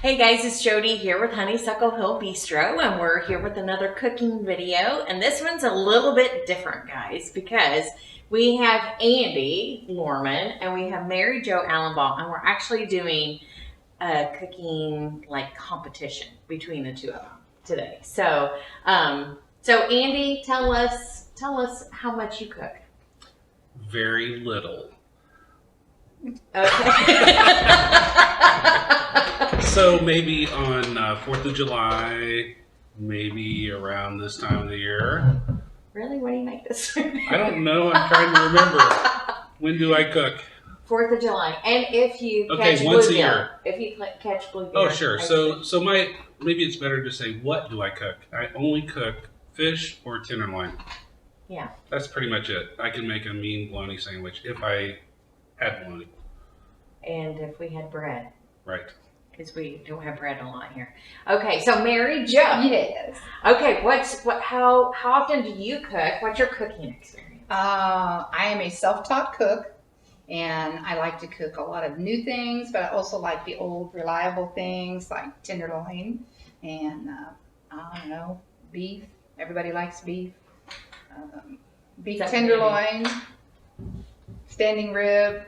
Hey guys, it's Jody here with Honeysuckle Hill Bee-stro, and we're here with another cooking video. And this one's a little bit different, guys, because we have Andy Lohrman and we have Mary Jo Alumbaugh, and we're actually doing a cooking competition between the two of them today. So, Andy, tell us how much you cook. Very little. Okay. So maybe on 4th of July, maybe around this time of the year. Really? What do you make this? I don't know. I'm trying to remember. When do I cook? 4th of July. And if you catch once a bluegill. year. If you catch bluegill. Oh, sure. Maybe it's better to say, what do I cook? I only cook fish or tenderloin. Yeah. That's pretty much it. I can make a mean bologna sandwich if I had bologna. And if we had bread. Right. Because we don't have bread a lot here. Okay, so Mary Jo. Yes. Okay, how often do you cook? What's your cooking experience? I am a self-taught cook, and I like to cook a lot of new things, but I also like the old reliable things like tenderloin and, I don't know, beef. Everybody likes beef. Beef tenderloin, standing rib.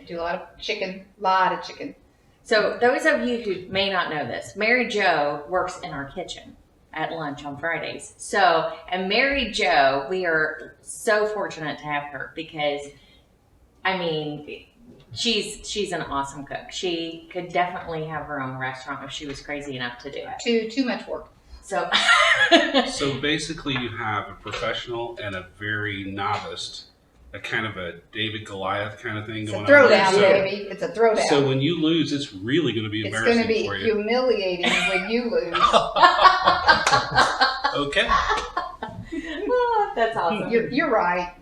I do a lot of chicken. So those of you who may not know this, Mary Jo works in our kitchen at lunch on Fridays. And Mary Jo, we are so fortunate to have her because, I mean, she's an awesome cook. She could definitely have her own restaurant if she was crazy enough to do it. Too much work. So, So basically you have a professional and a very novice, a kind of a David Goliath kind of thing It's going a throwdown, on. baby. It's a throwdown. So when you lose, it's really going to be It's embarrassing going to be for you. humiliating when you lose. Okay. oh, that's awesome. You're right.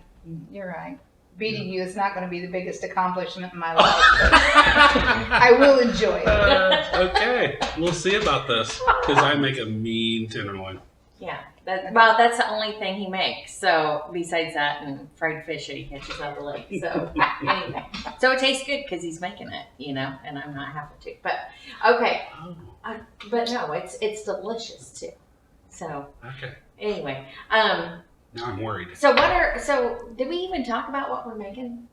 You're right. Beating you is not going to be the biggest accomplishment in my life, but I will enjoy it. Okay. We'll see about this because I make a mean tenderloin. Yeah. That's the only thing he makes. So besides that and fried fish that he catches out of the lake. So anyway, so it tastes good because he's making it, and I'm not having to. But okay, but no, it's delicious too. So Okay. anyway, Now I'm worried. so did we even talk about what we're making?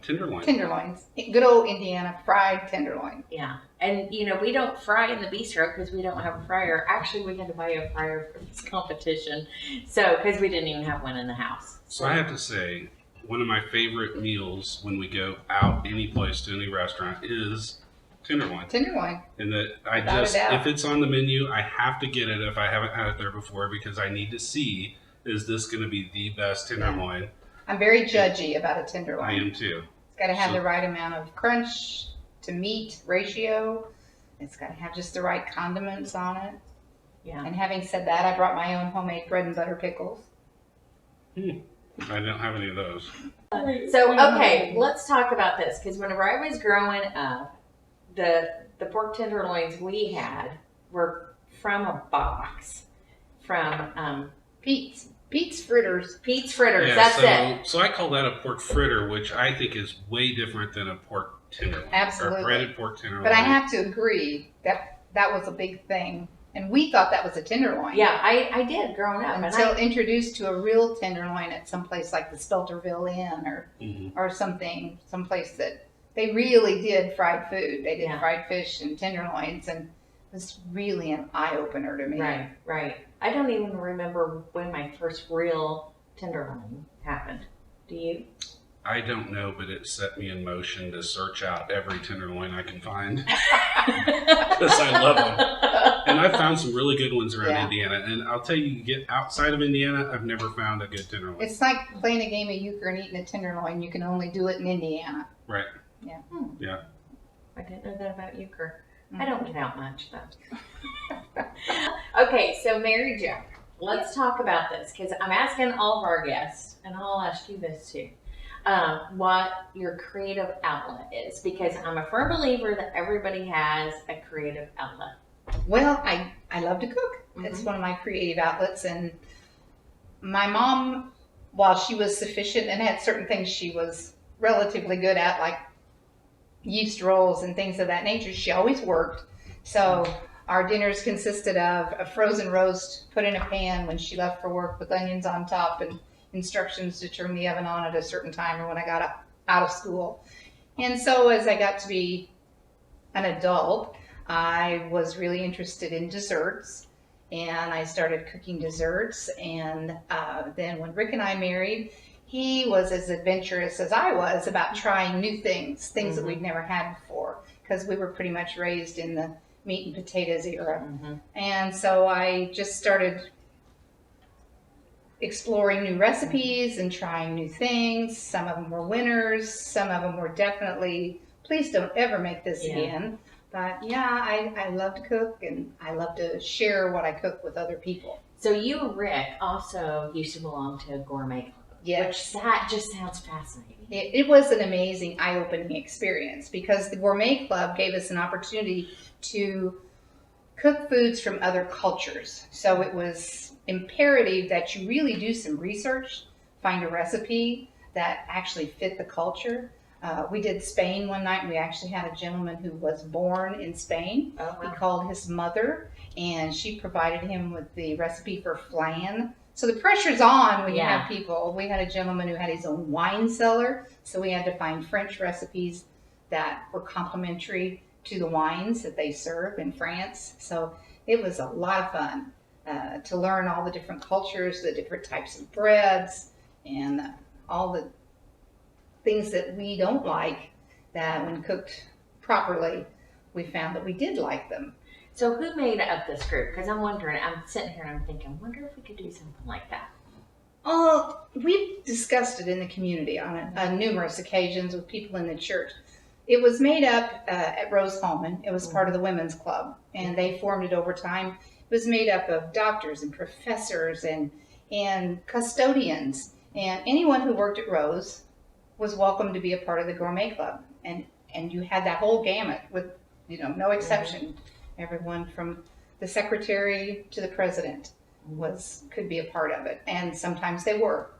Tenderloin. Tenderloins. Good old Indiana fried tenderloin. Yeah, and we don't fry in the bistro because we don't have a fryer. Actually, we had to buy a fryer for this competition, so because we didn't even have one in the house. So I have to say, one of my favorite meals when we go out any place to any restaurant is tenderloin. Tenderloin. And that Without a doubt. if it's on the menu, I have to get it if I haven't had it there before because I need to see, is this going to be the best tenderloin? I'm very judgy about a tenderloin. I am too. It's got to have the right amount of crunch to meat ratio. It's got to have just the right condiments on it. Yeah. And having said that, I brought my own homemade bread and butter pickles. I don't have any of those. So okay, let's talk about this because whenever I was growing up, the pork tenderloins we had were from a box from Pete's Fritters. Pete's Fritters. Yeah, That's it. So I call that a pork fritter, which I think is way different than a pork tenderloin. Absolutely. Or breaded pork tenderloin. But I have to agree that was a big thing. And we thought that was a tenderloin. Yeah, I did growing up. Until introduced to a real tenderloin at some place like the Spelterville Inn or something, someplace that they really did fried food. They did fried fish and tenderloins, and it was really an eye-opener to me. Right. I don't even remember when my first real tenderloin happened. Do you? I don't know, but it set me in motion to search out every tenderloin I can find because I love them. And I've found some really good ones around Indiana. And I'll tell you, get outside of Indiana, I've never found a good tenderloin. It's like playing a game of euchre and eating a tenderloin. You can only do it in Indiana. Right. Yeah. Yeah. I didn't know that about euchre. I don't get out much, though. Okay, so Mary Jo, let's talk about this because I'm asking all of our guests, and I'll ask you this too, what your creative outlet is because I'm a firm believer that everybody has a creative outlet. Well, I love to cook. It's one of my creative outlets. And my mom, while she was sufficient and had certain things she was relatively good at, like yeast rolls and things of that nature, she always worked. So our dinners consisted of a frozen roast put in a pan when she left for work with onions on top and instructions to turn the oven on at a certain time or when I got out of school. And so as I got to be an adult, I was really interested in desserts, and I started cooking desserts. And then when Rick and I married, he was as adventurous as I was about trying new things, things that we'd never had before, because we were pretty much raised in the meat and potatoes era. And so I just started exploring new recipes and trying new things. Some of them were winners. Some of them were definitely, please don't ever make this again. But yeah, I love to cook, and I love to share what I cook with other people. So you and Rick also used to belong to a gourmet club. Yes. Which that just sounds fascinating. It was an amazing, eye-opening experience because the Gourmet Club gave us an opportunity to cook foods from other cultures. So it was imperative that you really do some research, find a recipe that actually fit the culture. We did Spain one night, and we actually had a gentleman who was born in Spain. Oh, wow. He called his mother, and she provided him with the recipe for flan. So the pressure's on when you have people. We had a gentleman who had his own wine cellar, so we had to find French recipes that were complementary to the wines that they serve in France. So it was a lot of fun to learn all the different cultures, the different types of breads, and all the things that we don't like, that when cooked properly, we found that we did like them. So who made up this group? Because I'm wondering, I'm sitting here and I'm thinking, I wonder if we could do something like that. Oh, we've discussed it in the community on numerous occasions with people in the church. It was made up at Rose Holman. It was part of the women's club, and they formed it over time. It was made up of doctors and professors and custodians, and anyone who worked at Rose was welcome to be a part of the Gourmet Club. And you had that whole gamut with, no exception. Everyone from the secretary to the president could be a part of it, and sometimes they were.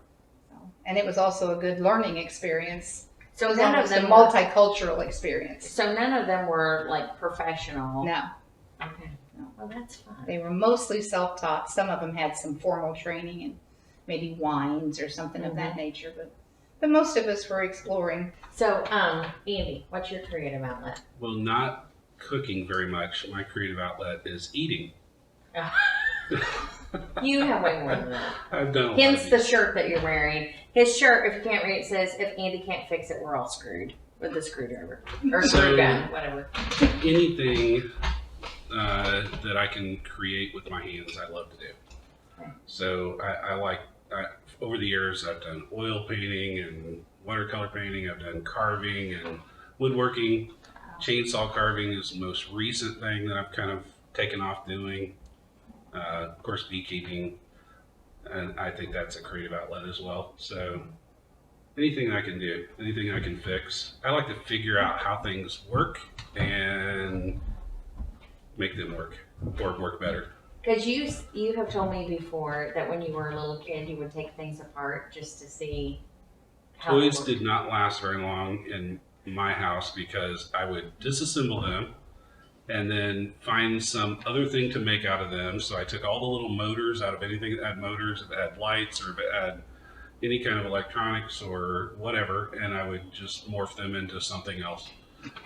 And it was also a good learning experience. So it was none of almost them a multicultural experience. So none of them were like professional. No. Okay. No. Well, that's fun. They were mostly self-taught. Some of them had some formal training and maybe wines or something of that nature, but most of us were exploring. So, Andy, what's your creative outlet? Well, not cooking very much. My creative outlet is eating. You have way more than that. I've done a Hence lot the of shirt that you're wearing. His shirt, if you can't read it, says, "If Andy can't fix it, we're all screwed." With the screwdriver. Or screw gun, whatever. anything that I can create with my hands, I love to do. Okay. So over the years, I've done oil painting and watercolor painting. I've done carving and woodworking. Chainsaw carving is the most recent thing that I've kind of taken off doing. Of course, beekeeping, and I think that's a creative outlet as well. So anything I can do, anything I can fix. I like to figure out how things work and make them work or work better. Because you have told me before that when you were a little kid, you would take things apart just to see how Toys they work. did not last very long in my house because I would disassemble them and then find some other thing to make out of them. So I took all the little motors out of anything that had motors, if it had lights or if it had any kind of electronics or whatever, and I would just morph them into something else.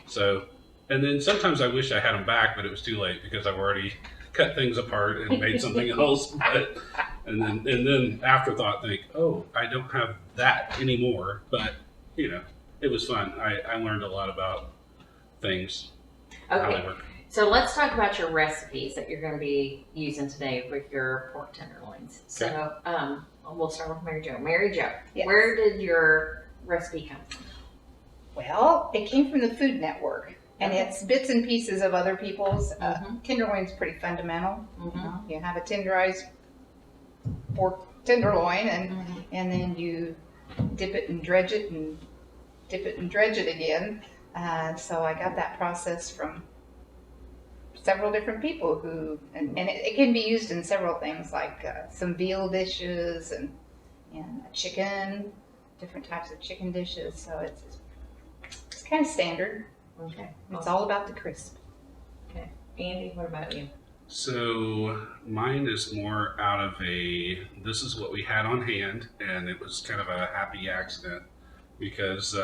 So, and then sometimes I wish I had them back, but it was too late because I've already cut things apart and made something else. But, and then afterthought think, oh, I don't have that anymore. But, it was fun. I learned a lot about things. How they Okay, work. so let's talk about your recipes that you're going to be using today with your pork tenderloins. So, we'll start with Mary Jo. Mary Jo, Yes. where did your recipe come from? Well, it came from the Food Network, and it's bits and pieces of other people's. Tenderloin's pretty fundamental. You have a tenderized pork tenderloin, and then you dip it and dredge it and dip it and dredge it again. So I got that process from several different people and it can be used in several things, like some veal dishes and chicken, different types of chicken dishes. So it's kind of standard. Okay. It's all about the crisp. Okay. Andy, what about you? So mine is more out of this is what we had on hand, and it was kind of a happy accident because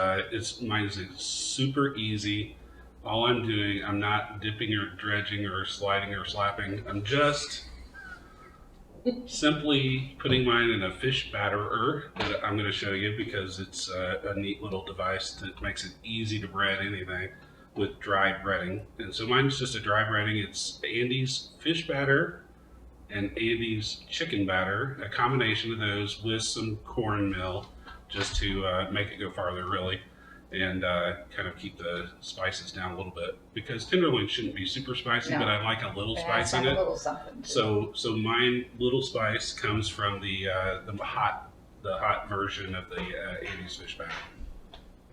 mine is super easy. All I'm doing, I'm not dipping or dredging or sliding or slapping. I'm just simply putting mine in a fish batterer that I'm going to show you because it's a neat little device that makes it easy to bread anything with dry breading. And so mine's just a dry breading. It's Andy's fish batter and Andy's chicken batter, a combination of those with some cornmeal just to make it go farther really, and kind of keep the spices down a little bit because tenderloin shouldn't be super spicy, No. but I like a little spice in A it. little something. So mine little spice comes from the hot version of the Andy's fish batter.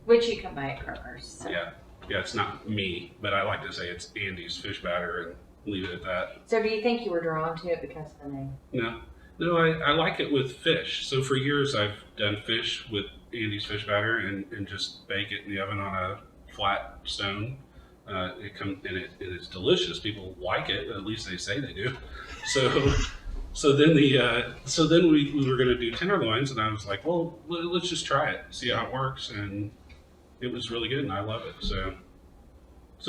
Which you can buy at Kroger's. So. Yeah, it's not me, but I like to say it's Andy's fish batter and leave it at that. So do you think you were drawn to it because of the name? No, I like it with fish. So for years I've done fish with Andy's fish batter and just bake it in the oven on a flat stone. It's delicious. People like it. At least they say they do. So then we were going to do tenderloins, and I was like, well, let's just try it, see how it works, and it was really good, and I love it. So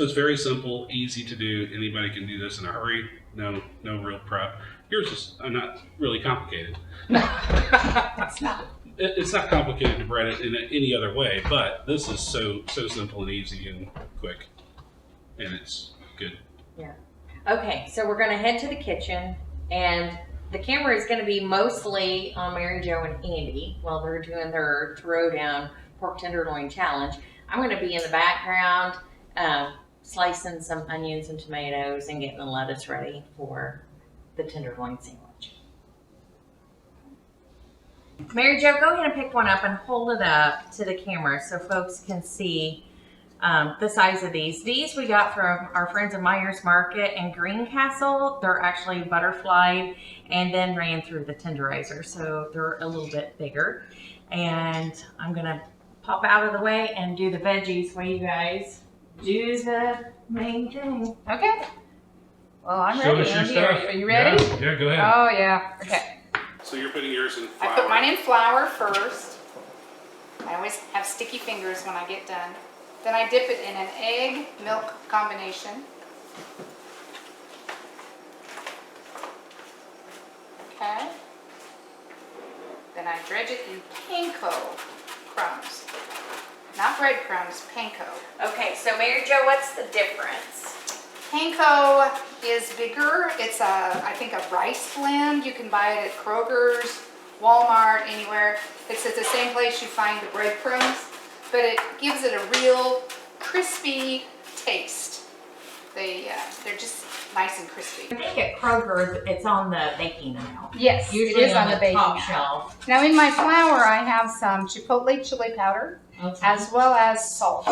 it's very simple, easy to do. Anybody can do this in a hurry. No real prep. Yours is not really complicated. It's not. It's not complicated to bread it in any other way, but this is so simple and easy and quick, and it's good. Yeah. Okay, so we're going to head to the kitchen, and the camera is going to be mostly on Mary Jo and Andy while they're doing their throwdown pork tenderloin challenge. I'm going to be in the background slicing some onions and tomatoes and getting the lettuce ready for the tenderloin sandwich. Mary Jo, go ahead and pick one up and hold it up to the camera so folks can see the size of these. These we got from our friends at Myers Market and Greencastle. They're actually butterflied and then ran through the tenderizer, so they're a little bit bigger. And I'm gonna pop out of the way and do the veggies while you guys do the main thing. Okay. Well, I'm Show ready. us your Andy. stuff. Are you ready? Yeah, go ahead. Oh yeah. Okay. So you're putting yours in flour. I put mine in flour first. I always have sticky fingers when I get done. Then I dip it in an egg-milk combination. Okay. Then I dredge it in panko crumbs. Not breadcrumbs, panko. Okay, so Mary Jo, what's the difference? Panko is bigger. It's I think a rice blend. You can buy it at Kroger's, Walmart, anywhere. It's at the same place you find the breadcrumbs, but it gives it a real crispy taste. They're just nice and crispy. I think at Kroger, it's on the baking aisle. Yes, Usually it is on the baking top aisle. shelf. Now in my flour, I have some chipotle chili powder Okay. as well as salt.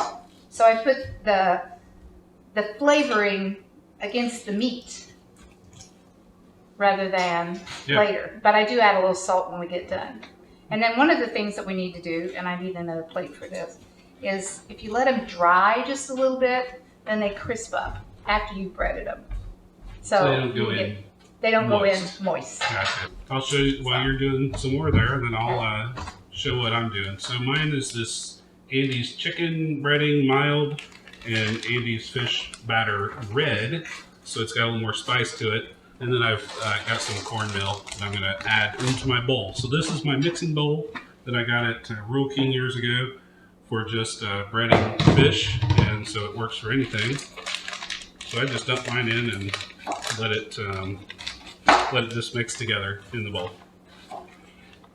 So I put the flavoring against the meat rather than later. But I do add a little salt when we get done. And then one of the things that we need to do, and I need another plate for this, is if you let them dry just a little bit, then they crisp up after you've breaded them. So they don't go in. They don't go in moist. moist. Gotcha. I'll show you while you're doing some more there, and then I'll show what I'm doing. So mine is this Andy's chicken breading mild and Andy's fish batter red. So it's got a little more spice to it. And then I've got some cornmeal that I'm going to add into my bowl. So this is my mixing bowl that I got at Rural King years ago for just breading fish. And so it works for anything. So I just dump mine in and let it just mix together in the bowl.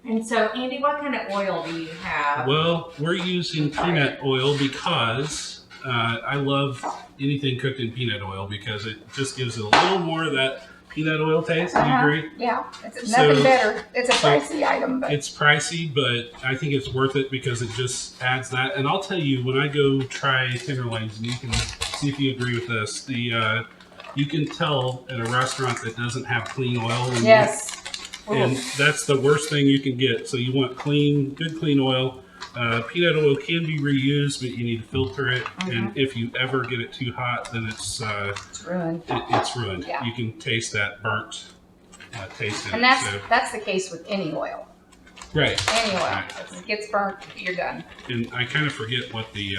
And so, Andy, what kind of oil do you have? Well, we're using peanut oil because I love anything cooked in peanut oil because it just gives it a little more of that peanut oil taste. Do you agree? Yeah, it's nothing better. It's a pricey item, but it's pricey, but I think it's worth it because it just adds that. And I'll tell you, when I go try tenderloins, and you can see if you agree with this, you can tell at a restaurant that doesn't have clean oil. yes. And that's the worst thing you can get. So you want good clean oil. Peanut oil can be reused, but you need to filter it. And if you ever get it too hot, then it's ruined. It's ruined. Yeah. You can taste that burnt taste in And it. that's the case with any oil. Right. Any oil. Right. If it gets burnt, you're done. And I kind of forget what the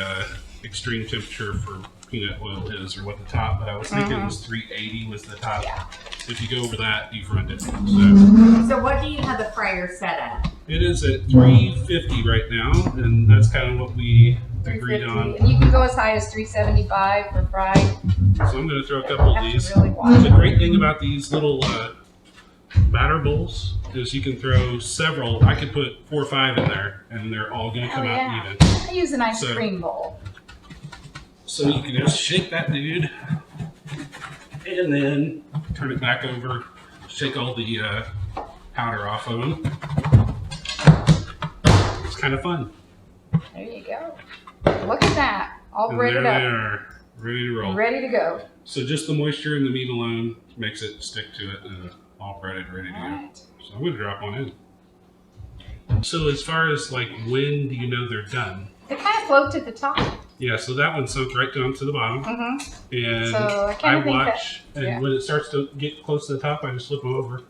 extreme temperature for peanut oil is, or what the top, but I was thinking it was 380 was the top. Yeah. So if you go over that, you've ruined it. So what do you have the fryer set at? It is at 350 right now, and that's kind of what we agreed on. And you can go as high as 375 for fried. So I'm going to throw a couple of You have these. to really watch The it. great thing about these little batter bowls is you can throw several. I could put 4 or 5 in there, and they're all going to come out even. I use an ice So- cream bowl. So you can just shake that dude, and then turn it back over, shake all the powder off of them. It's kind of fun. There you go. Look at that. All And there breaded they up. are, ready to roll. Ready to go. So just the moisture in the meat alone makes it stick to it, and all breaded, ready to go. Alright. So I'm gonna drop one in. So as far as like when do you know they're done? They kind of float to the top. Yeah, so that one sunk right down to the bottom, and So I kinda think watch, that- and yeah. when it starts to get close to the top, I just flip them over.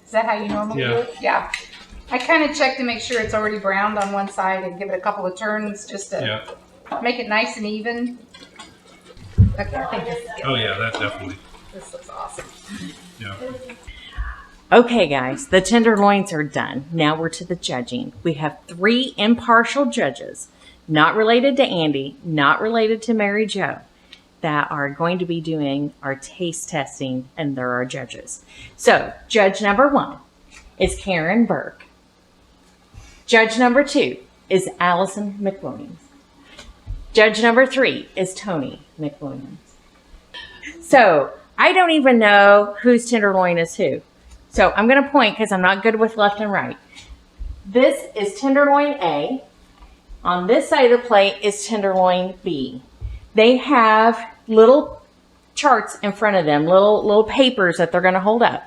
Is that how you normally Yeah. do it? Yeah. I kind of check to make sure it's already browned on one side and give it a couple of turns just to Yeah. make it nice and even. Okay, I think this is good. Oh yeah, that definitely. This looks awesome. Yeah. Okay, guys, the tenderloins are done. Now we're to the judging. We have 3 impartial judges, not related to Andy, not related to Mary Jo, that are going to be doing our taste testing, and they're our judges. So, judge number 1 is Karen Burke. Judge number 2 is Allison McWilliams. Judge number 3 is Tony McWilliams. So, I don't even know whose tenderloin is who. So I'm going to point because I'm not good with left and right. This is tenderloin A. On this side of the plate is tenderloin B. They have little charts in front of them, little papers that they're going to hold up.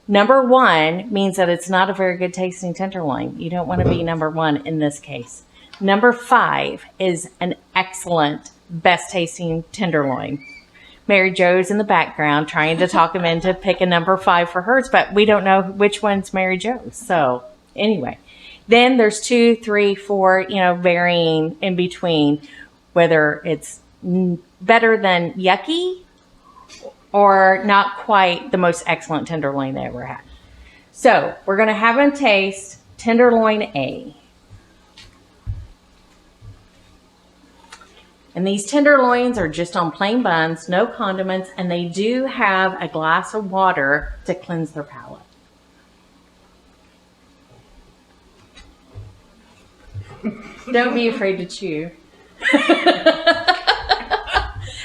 Number 1 means that it's not a very good tasting tenderloin. You don't want to be number 1 in this case. Number 5 is an excellent, best tasting tenderloin. Mary Jo's in the background trying to talk him into picking number 5 for hers, but we don't know which one's Mary Jo's. So anyway, then there's 2, 3, 4, varying in between whether it's better than yucky or not quite the most excellent tenderloin they ever had. So we're going to have them taste tenderloin A. And these tenderloins are just on plain buns, no condiments, and they do have a glass of water to cleanse their palate. Don't be afraid to chew.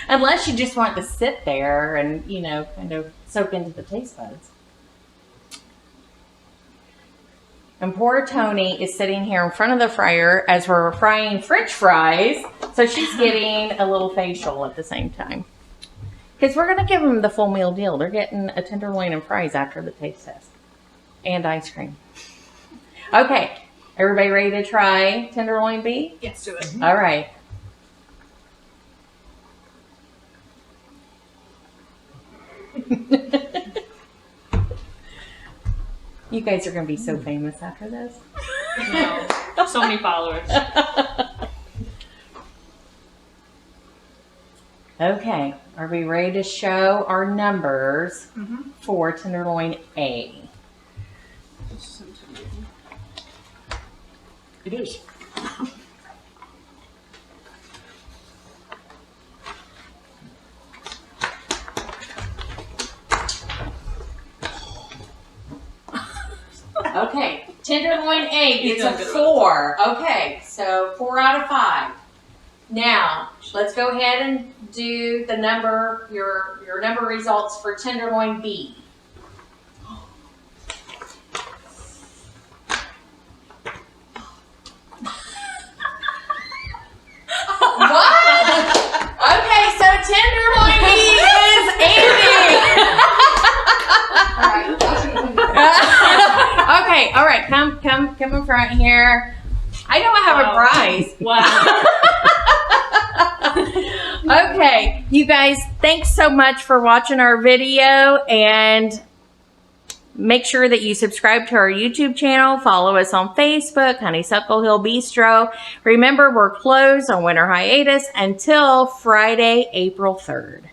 Unless you just want to sit there and, kind of soak into the taste buds. And poor Tony is sitting here in front of the fryer as we're frying French fries. So she's getting a little facial at the same time. Because we're going to give them the full meal deal. They're getting a tenderloin and fries after the taste test. And ice cream. Okay. Everybody ready to try tenderloin B? Let's do it. All right. You guys are going to be so famous after this. No. So many followers. Okay, are we ready to show our numbers for tenderloin A? It is. Okay, tenderloin A gets a 4. Okay, so 4 out of 5. Now, let's go ahead and do the number, your number results for tenderloin B. What? Okay, so tenderloin B is Andy. Okay, all right, come in front here. I know I have a prize. Wow. Okay, you guys, thanks so much for watching our video, and make sure that you subscribe to our YouTube channel. Follow us on Facebook, Honeysuckle Hill Bee-stro. Remember, we're closed on winter hiatus until Friday, April 3rd.